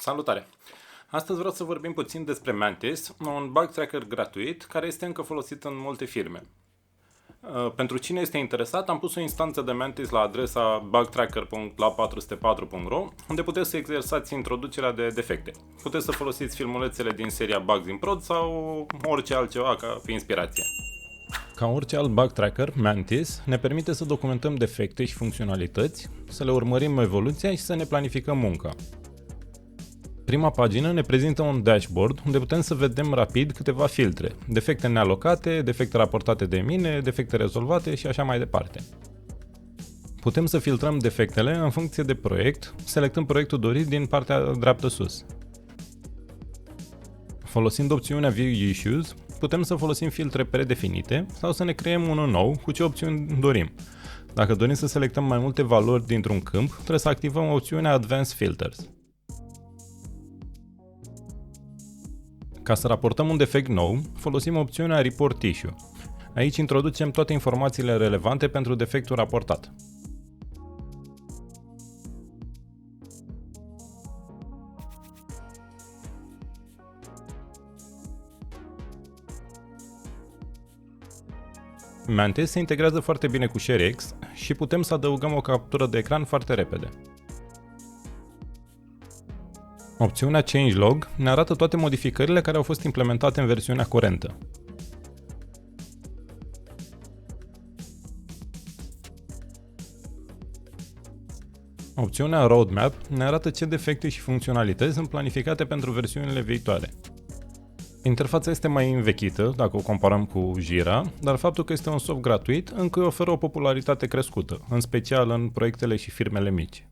Salutare! Astăzi vreau să vorbim puțin despre Mantis, un bug tracker gratuit care este încă folosit în multe firme. Pentru cine este interesat, am pus o instanță de Mantis la adresa bugtracker.lab404.ro, unde puteți să exersați introducerea de defecte. Puteți să folosiți filmulețele din seria Bugs in Prod sau orice altceva ca inspirație. Ca orice alt bug tracker, Mantis ne permite să documentăm defecte și funcționalități, să le urmărim evoluția și să ne planificăm munca. Prima pagină ne prezintă un dashboard unde putem să vedem rapid câteva filtre, defecte nealocate, defecte raportate de mine, defecte rezolvate și așa mai departe. Putem să filtrăm defectele în funcție de proiect, selectând proiectul dorit din partea dreaptă sus. Folosind opțiunea View Issues, putem să folosim filtre predefinite sau să ne creăm unul nou cu ce opțiuni dorim. Dacă dorim să selectăm mai multe valori dintr-un câmp, trebuie să activăm opțiunea Advanced Filters. Ca să raportăm un defect nou, folosim opțiunea Report Issue. Aici introducem toate informațiile relevante pentru defectul raportat. Mantis se integrează foarte bine cu ShareX și putem să adăugăm o captură de ecran foarte repede. Opțiunea Changelog ne arată toate modificările care au fost implementate în versiunea curentă. Opțiunea Roadmap ne arată ce defecte și funcționalități sunt planificate pentru versiunile viitoare. Interfața este mai învechită dacă o comparăm cu Jira, dar faptul că este un soft gratuit încă îi oferă o popularitate crescută, în special în proiectele și firmele mici.